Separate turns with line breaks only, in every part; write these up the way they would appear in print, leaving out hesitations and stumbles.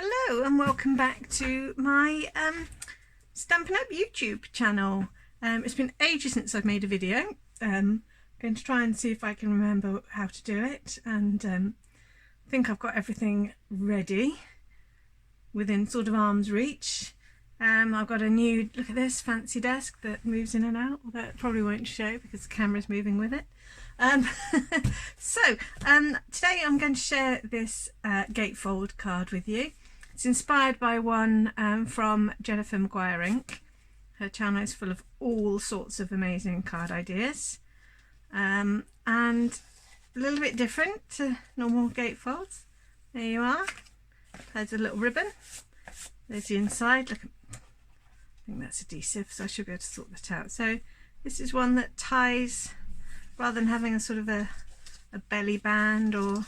Hello and welcome back to my Stampin' Up YouTube channel. It's been ages since I've made a video. I'm going to try and see if I can remember how to do it, and I think I've got everything ready within sort of arm's reach. I've got a new, look at this, fancy desk that moves in and out, although it probably won't show because the camera's moving with it. Today I'm going to share this gatefold card with you. It's inspired by one from Jennifer Maguire Inc. Her channel is full of all sorts of amazing card ideas, and a little bit different to normal gatefolds. There you are. There's a little ribbon. There's the inside. Look, I think that's adhesive, so I should be able to sort that out. So this is one that ties, rather than having a sort of a belly band or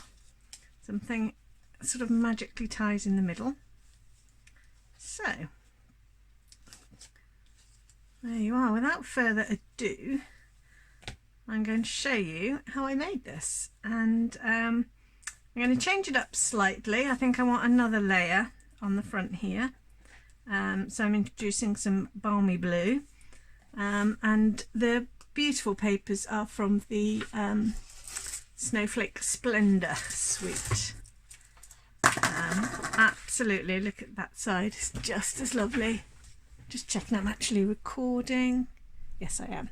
something, sort of magically ties in the middle. So there you are. Without further ado, I'm going to show you how I made this, and I'm going to change it up slightly. I think I want another layer on the front here, so I'm introducing some balmy blue, and the beautiful papers are from the Snowflake Splendor suite. Absolutely, look at that side, it's just as lovely. Just checking I'm actually recording. Yes, I am.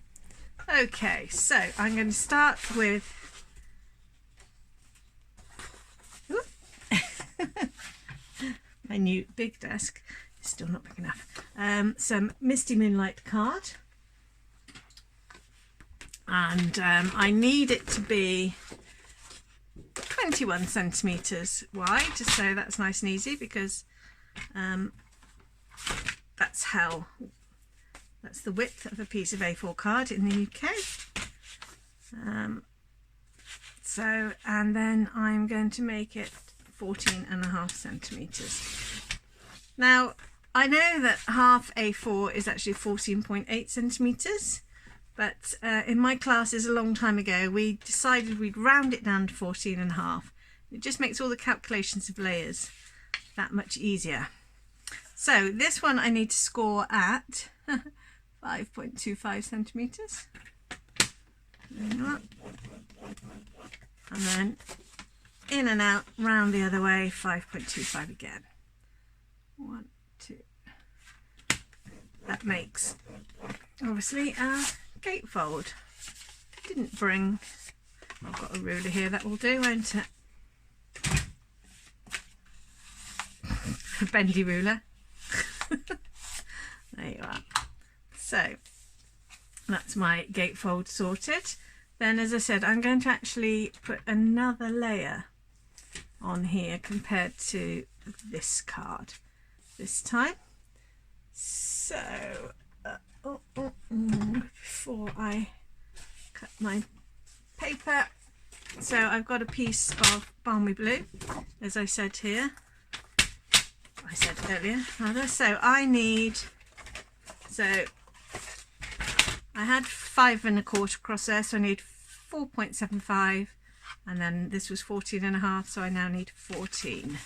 Okay, so I'm going to start with my new big desk. It's still not big enough. Some Misty Moonlight card, and I need it to be 21 centimeters wide, so that's nice and easy because that's the width of a piece of A4 card in the UK. And then I'm going to make it 14.5 centimeters. Now I know that half A4 is actually 14.8 centimeters, but in my classes a long time ago we decided we'd round it down to 14.5. It just makes all the calculations of layers that much easier. So this one I need to score at 5.25 centimeters. And then in and out, round the other way, 5.25 again. 1, 2. That makes obviously a gatefold. Didn't bring, I've got a ruler here, that will do, won't it? A bendy ruler. There you are. So that's my gatefold sorted. Then, as I said, I'm going to actually put another layer on here compared to this card this time. So before I cut my paper, so I've got a piece of balmy blue, as I said here. I said earlier rather. So I had 5 1/4 across there, so I need 4.75, and then this was 14.5, so I now need 14.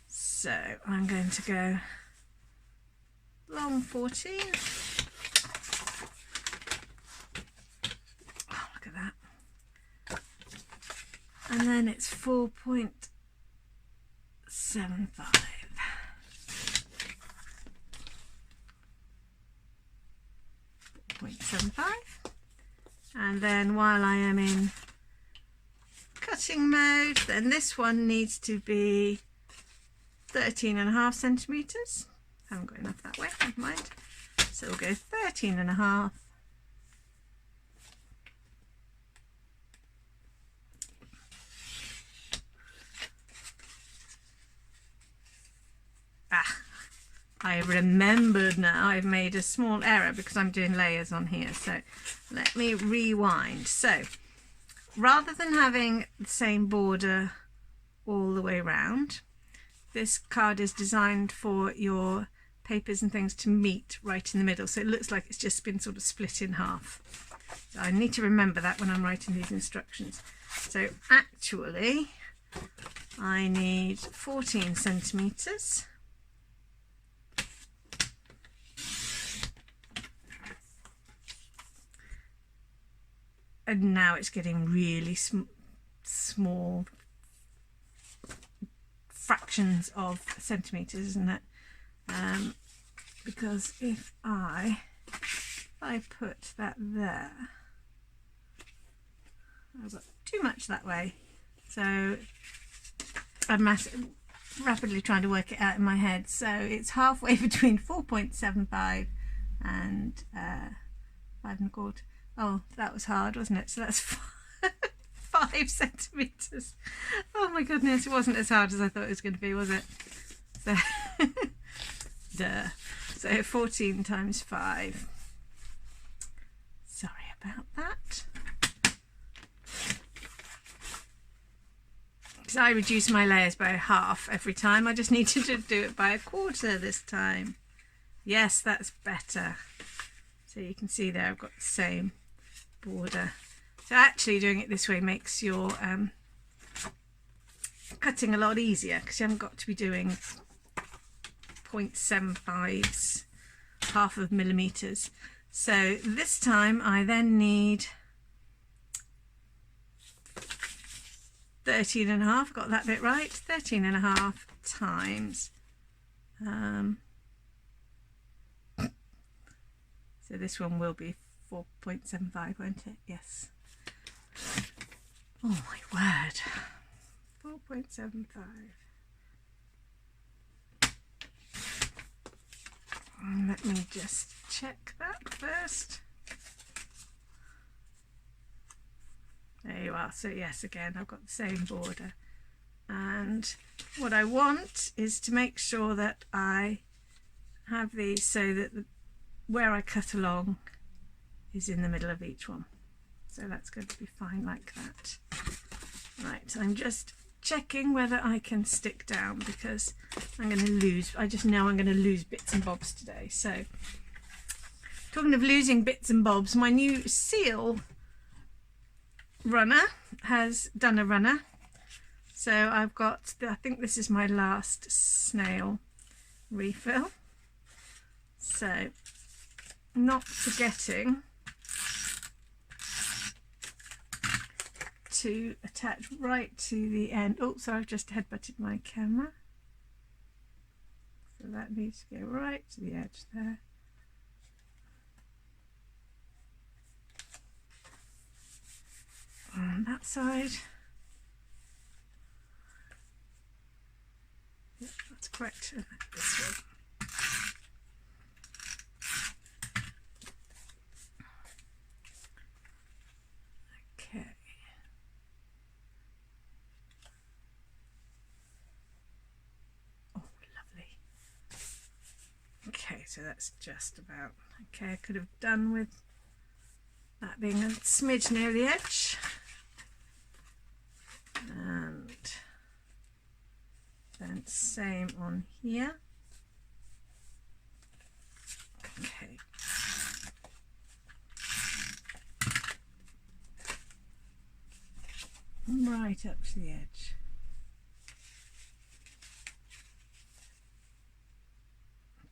So I'm going to go long 14. Oh, look at that. And then it's 4.75. 0.75, and then while I am in cutting mode, then this one needs to be 13.5 centimeters. Haven't got enough that way, never mind. So we'll go 13.5. I remembered now, I've made a small error because I'm doing layers on here, so let me rewind. So rather than having the same border all the way around, this card is designed for your papers and things to meet right in the middle, so it looks like it's just been sort of split in half. So I need to remember that when I'm writing these instructions. So actually I need 14 centimetres. And now it's getting really small fractions of centimetres, isn't it? Because if I put that there, I've got too much that way. So I'm rapidly trying to work it out in my head. So it's halfway between 4.75 and 5.25. Oh, that was hard, wasn't it? So that's 5 centimetres. Oh my goodness, it wasn't as hard as I thought it was going to be, was it? So, duh. So 14 times 5. Sorry about that. Because I reduce my layers by half every time. I just needed to do it by a quarter this time. Yes, that's better. So you can see there I've got the same border. So actually doing it this way makes your cutting a lot easier, because you haven't got to be doing 0.75s, half of millimetres. So this time I then need 13.5, got that bit right, 13.5 times. So this one will be 4.75, won't it? Yes. Oh my word. 4.75. Let me just check that first. There you are. So yes, again, I've got the same border. And what I want is to make sure that I have these so that where I cut along is in the middle of each one. So that's going to be fine like that. Right, I'm just checking whether I can stick down, because I'm going to lose, I just know I'm going to lose bits and bobs today. So talking of losing bits and bobs, my new seal runner has done a runner. So I've got, I think this is my last snail refill. So not forgetting to attach right to the end. Oh, sorry, I've just headbutted my camera. So that needs to go right to the edge there. On that side. Yep, that's correct. And this one. Okay. Oh, lovely. Okay, so that's just about okay. I could have done with that being a smidge near the edge. And then same on here. Okay. Right up to the edge.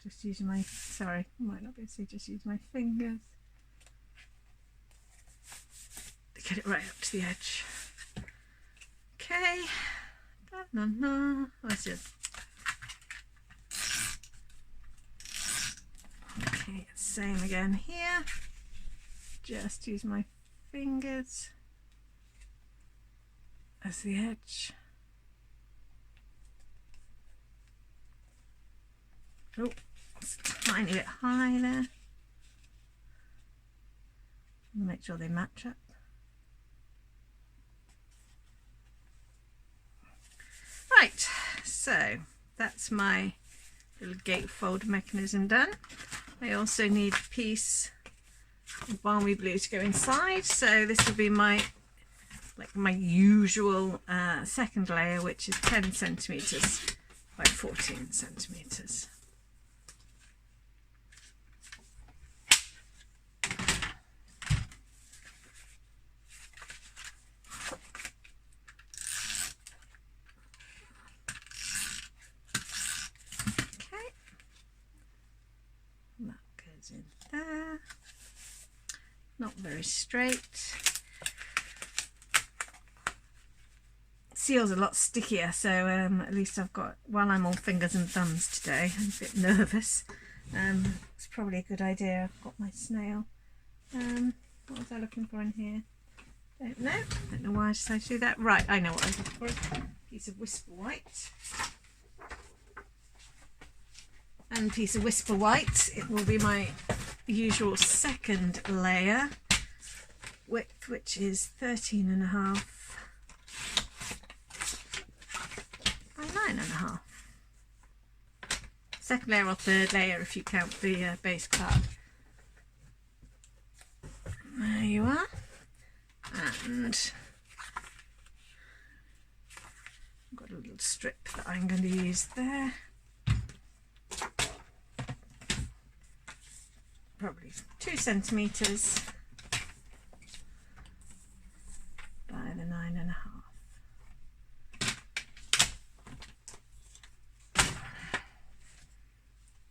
Just using my, sorry, might not be able to see, just use my fingers to get it right up to the edge. Okay. That's it. Okay, same again here. Just use my fingers as the edge. Oh, it's a tiny bit high there. Make sure they match up. Right, so that's my little gatefold mechanism done. I also need a piece of balmy blue to go inside, so this will be my usual second layer, which is 10 centimetres by 14 centimetres. not very straight. Seal's a lot stickier, so at least I've got, while I'm all fingers and thumbs today, I'm a bit nervous. It's probably a good idea. I've got my snail. What was I looking for in here? Don't know why I decided to do that. Right, I know what I was looking for. A piece of Whisper White. And a piece of Whisper White. It will be my usual second layer, width which is 13.5 by 9.5. Second layer or third layer if you count the base card. There you are. And I've got a little strip that I'm going to use there. Probably 2 centimetres by the 9.5.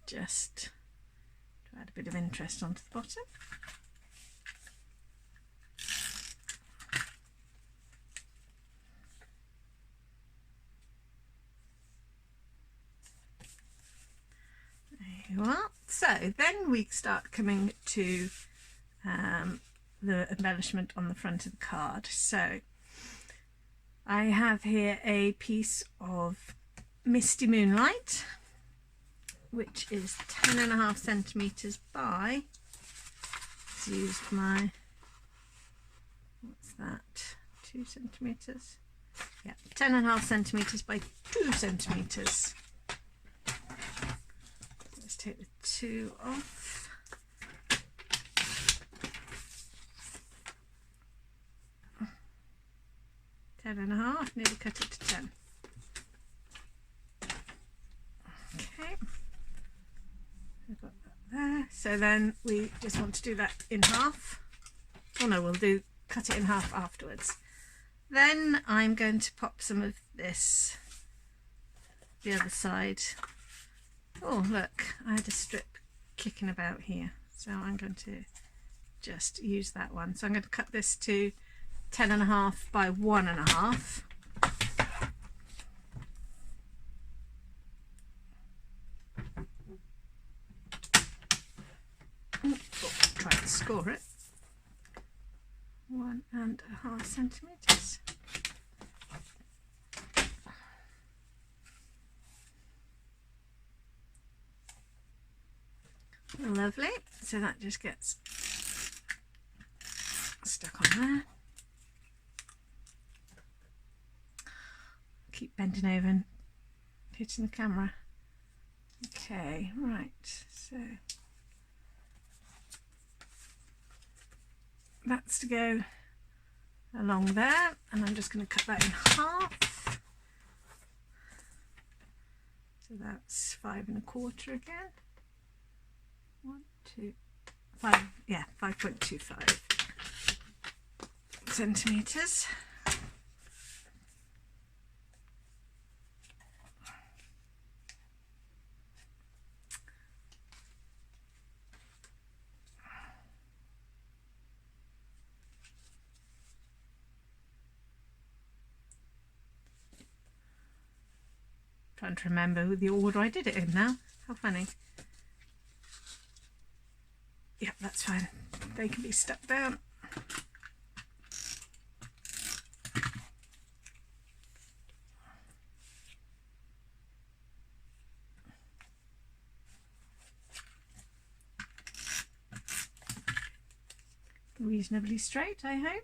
Just to add a bit of interest onto the bottom. There you are. So then we start coming to the embellishment on the front of the card. So I have here a piece of Misty Moonlight, which is 10.5 centimetres by, let's use my, what's that, 2 centimetres? Yeah, 10.5 centimetres by 2 centimetres. Let's take the 2 off. Ten and a half, nearly cut it to 10. Okay. I've got that there. So then we just want to do that in half. Oh no, we'll cut it in half afterwards. Then I'm going to pop some of this the other side. Oh look, I had a strip kicking about here, so I'm going to just use that one. So I'm going to cut this to 10.5 by 1.5. Try to score it. 1.5 centimetres. Lovely. So that just gets stuck on there. Keep bending over and hitting the camera. Okay, right. So that's to go along there, and I'm just going to cut that in half. So that's 5.25 again. 1, 2, 5. Yeah, 5.25 centimetres. Trying to remember the order I did it in now. How funny. Yeah, that's fine. They can be stuck down. Reasonably straight, I hope.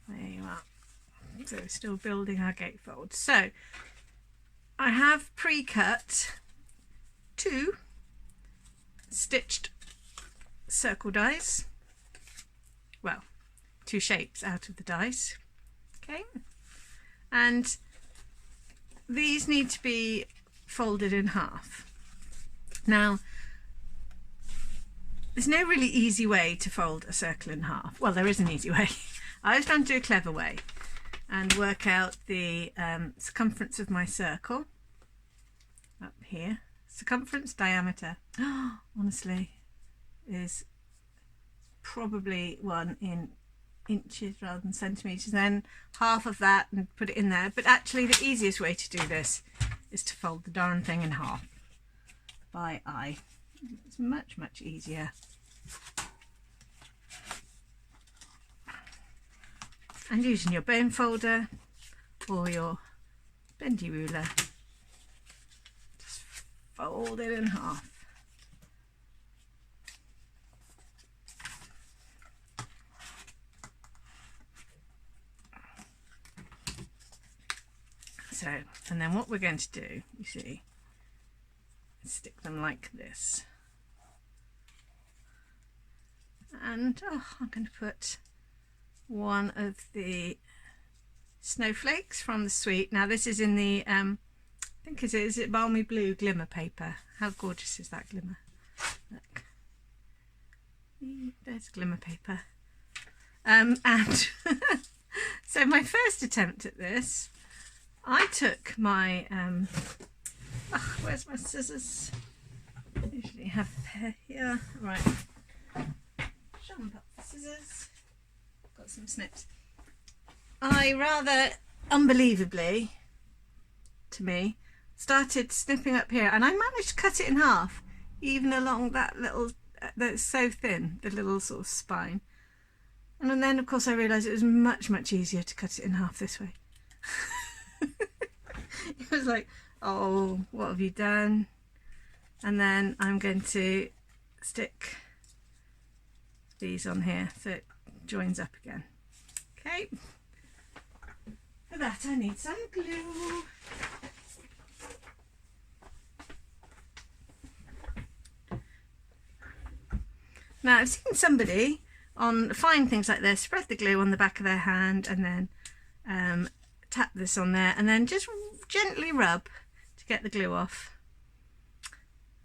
There you are. So we're still building our gatefold. So I have pre-cut 2 stitched circle dies. Well, 2 shapes out of the dies. Okay. And these need to be folded in half. Now, there's no really easy way to fold a circle in half. Well, there is an easy way. I was trying to do a clever way and work out the circumference of my circle up here. Circumference, diameter, honestly, is probably one in inches rather than centimetres. Then half of that and put it in there. But actually the easiest way to do this is to fold the darn thing in half by eye. It's much, much easier. And using your bone folder or your bendy ruler, just fold it in half. So, and then what we're going to do, you see, is stick them like this. And I'm going to put one of the snowflakes from the suite. Now this is in the, I think is it balmy blue glimmer paper. How gorgeous is that glimmer? Look. There's glimmer paper. And so my first attempt at this, I took my, where's my scissors? I usually have a pair here. Right, jump up the scissors. Got some snips. I rather unbelievably, to me, started snipping up here, and I managed to cut it in half, even along that little, that's so thin, the little sort of spine. And then of course I realised it was much, much easier to cut it in half this way. It was like, oh, what have you done? And then I'm going to stick these on here so it joins up again. Okay, for that I need some glue. Now I've seen somebody find things like this, spread the glue on the back of their hand and then tap this on there and then just gently rub to get the glue off.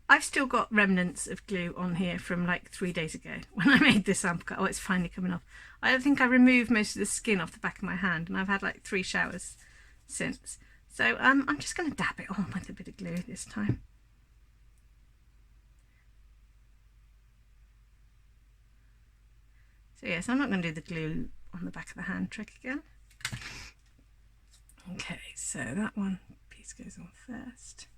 I've still got remnants of glue on here from like 3 days ago when I made this sample cut. Oh, it's finally coming off. I don't think I removed most of the skin off the back of my hand, and I've had like 3 showers since. So I'm just going to dab it on with a bit of glue this time. So yes, I'm not going to do the glue on the back of the hand trick again. Okay, so that one piece goes on first.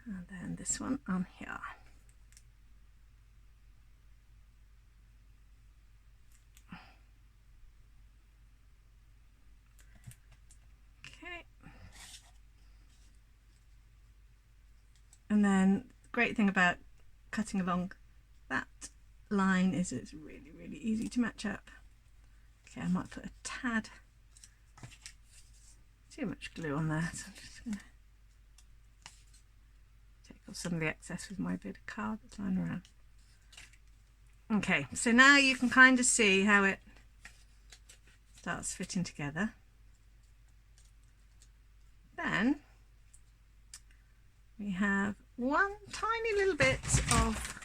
And then this one on here. Okay. And then the great thing about cutting along that line is it's really, really easy to match up. Okay, I might put a tad too much glue on there, so I'm just going to take off some of the excess with my bit of card that's lying around. Okay, so now you can kind of see how it starts fitting together. Then we have one tiny little bit of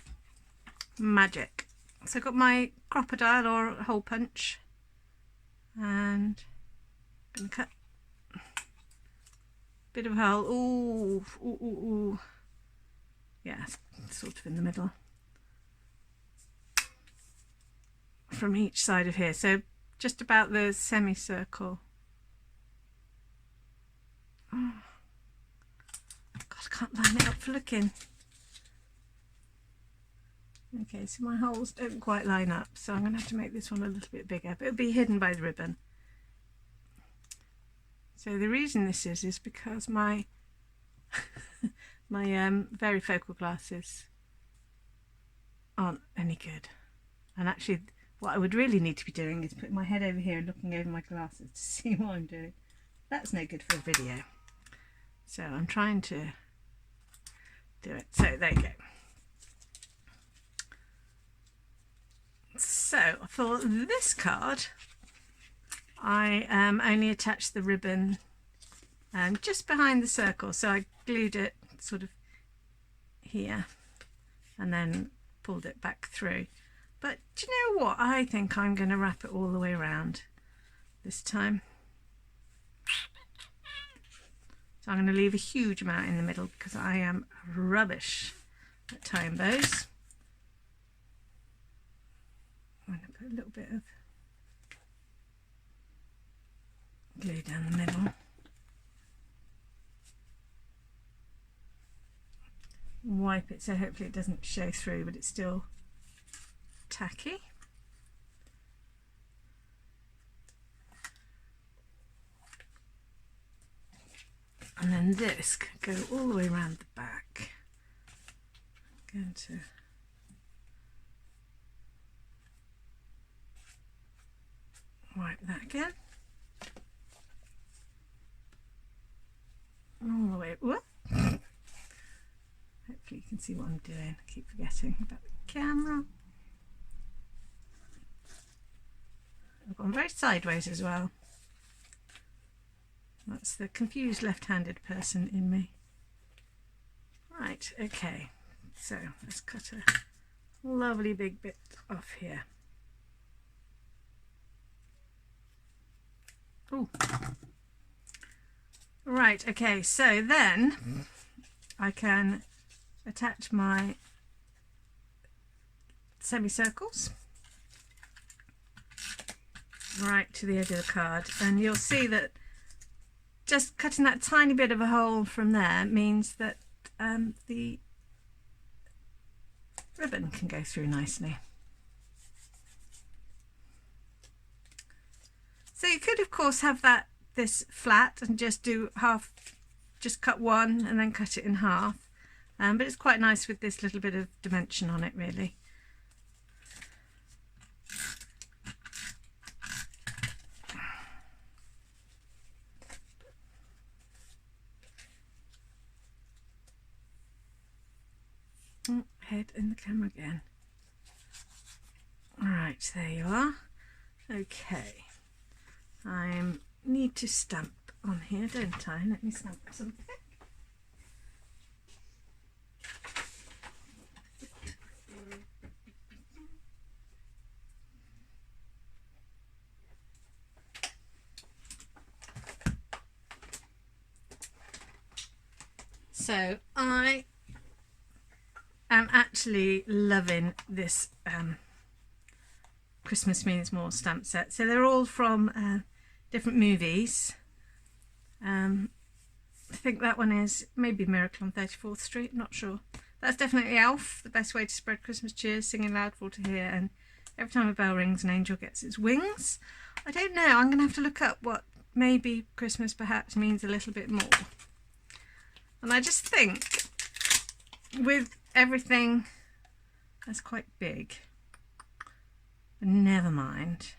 magic. So I've got my crocodile or hole punch, and I'm going to cut a bit of a hole. Ooh, ooh, ooh, ooh. Yeah, sort of in the middle from each side of here, so just about the semicircle. Oh. God, I can't line it up for looking. Okay, so my holes don't quite line up, so I'm going to have to make this one a little bit bigger, but it'll be hidden by the ribbon. So the reason this is because my my varifocal glasses aren't any good, and actually what I would really need to be doing is putting my head over here and looking over my glasses to see what I'm doing. That's no good for a video, so I'm trying to do it. So there you go. So for this card I only attached the ribbon just behind the circle, so I glued it sort of here and then pulled it back through. But do you know what? I think I'm going to wrap it all the way around this time. So I'm going to leave a huge amount in the middle because I am rubbish at tying bows. I'm going to put a little bit of glue down the middle. Wipe it so hopefully it doesn't show through, but it's still tacky. And then this could go all the way around the back. I'm going to wipe that again. All the way. Whoop. Hopefully you can see what I'm doing. I keep forgetting about the camera. I've gone very sideways as well. That's the confused left-handed person in me. Right, okay. So let's cut a lovely big bit off here. Oh. Right, okay, so then I can attach my semicircles right to the edge of the card, and you'll see that just cutting that tiny bit of a hole from there means that the ribbon can go through nicely. So you could of course have this flat and just do half, just cut one and then cut it in half, but it's quite nice with this little bit of dimension on it really. Head in the camera again. Right, there you are. Okay, I need to stamp on here, don't I? Let me stamp something. So I am actually loving this Christmas Means More stamp set. So they're all from different movies. I think that one is maybe Miracle on 34th Street, not sure. That's definitely Elf, The Best Way to Spread Christmas Cheer, Singing Loud for All to Hear, and Every Time a Bell Rings an Angel Gets Its Wings. I don't know, I'm going to have to look up what maybe Christmas perhaps means a little bit more. And I just think with everything that's quite big, but never mind,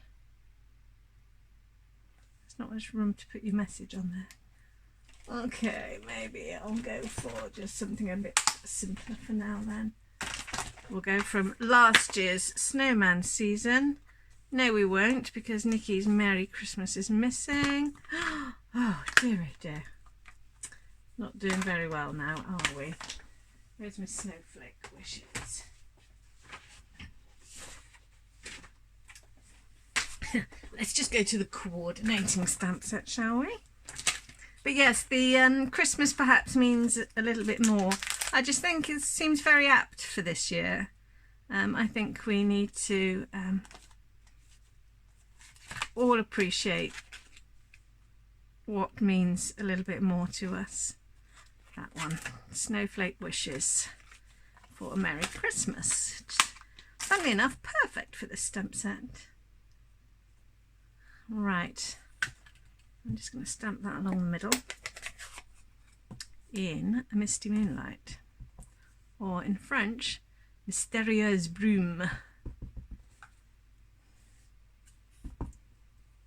there's not much room to put your message on there. Okay, maybe I'll go for just something a bit simpler for now then. We'll go from last year's snowman season. No, we won't, because Nikki's Merry Christmas is missing. Oh dearie dear. Not doing very well now, are we? Where's my snowflake wishes? Let's just go to the coordinating stamp set, shall we? But yes, the Christmas perhaps means a little bit more. I just think it seems very apt for this year. I think we need to all appreciate what means a little bit more to us. That one, Snowflake Wishes for a Merry Christmas. Funnily enough, perfect for this stamp set. Right, I'm just going to stamp that along the middle in a Misty Moonlight, or in French, Mystérieuse Brume.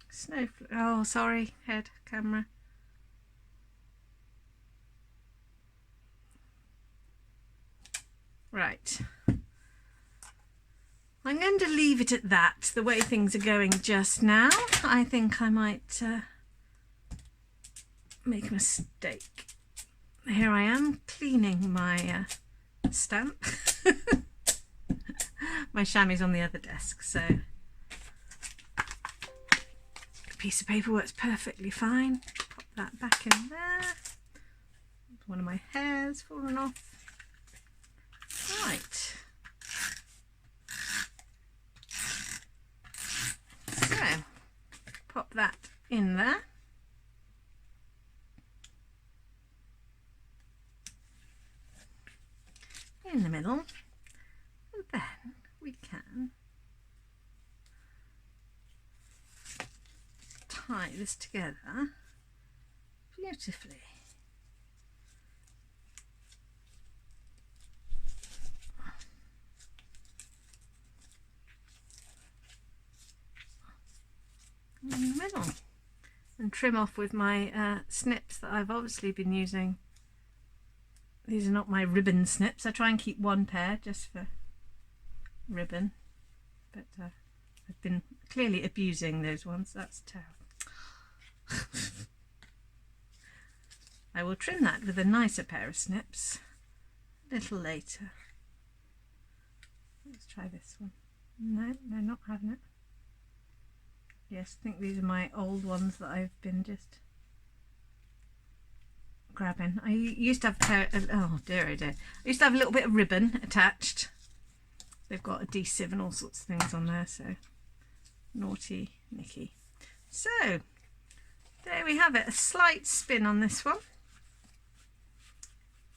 Snowflake, oh sorry, head, camera. Right, I'm going to leave it at that, the way things are going just now. I think I might make a mistake. Here I am cleaning my stamp. My chamois on the other desk, so a piece of paper works perfectly fine. Pop that back in there. One of my hairs fallen off. Right. So, pop that in there. In the middle. And then we can tie this together beautifully. In the middle, and trim off with my snips that I've obviously been using. These are not my ribbon snips. I try and keep one pair just for ribbon, but I've been clearly abusing those ones. That's terrible. I will trim that with a nicer pair of snips a little later. Let's try this one. No, they're not having it. Yes, I think these are my old ones that I've been just grabbing. I used to have a pair of, oh dear, oh dear. I used to have a little bit of ribbon attached. They've got adhesive and all sorts of things on there, so naughty Nikki. So there we have it, a slight spin on this one.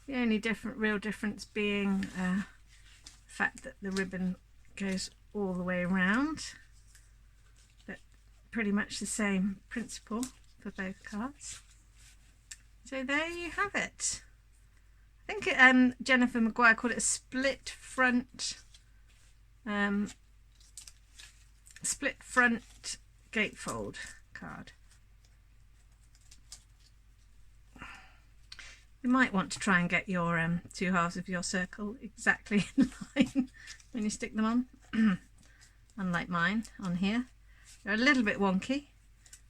The only real difference being the fact that the ribbon goes all the way around. Pretty much the same principle for both cards. So there you have it. I think Jennifer Maguire called it a split front gatefold card. You might want to try and get your two halves of your circle exactly in line when you stick them on. Unlike mine on here. They're a little bit wonky,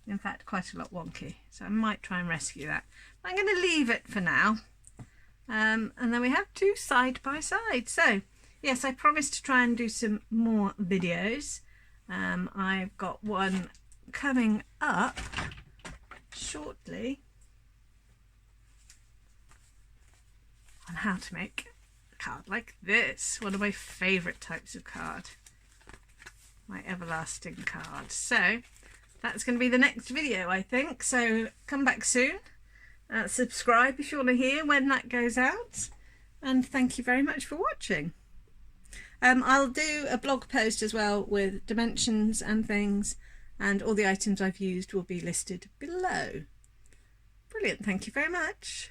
in fact quite a lot wonky, so I might try and rescue that. I'm going to leave it for now, and then we have two side by side. So yes, I promised to try and do some more videos. I've got one coming up shortly on how to make a card like this, one of my favourite types of card. My everlasting card. So that's going to be the next video, I think. So come back soon. Subscribe if you want to hear when that goes out. And thank you very much for watching. I'll do a blog post as well with dimensions and things, and all the items I've used will be listed below. Brilliant. Thank you very much.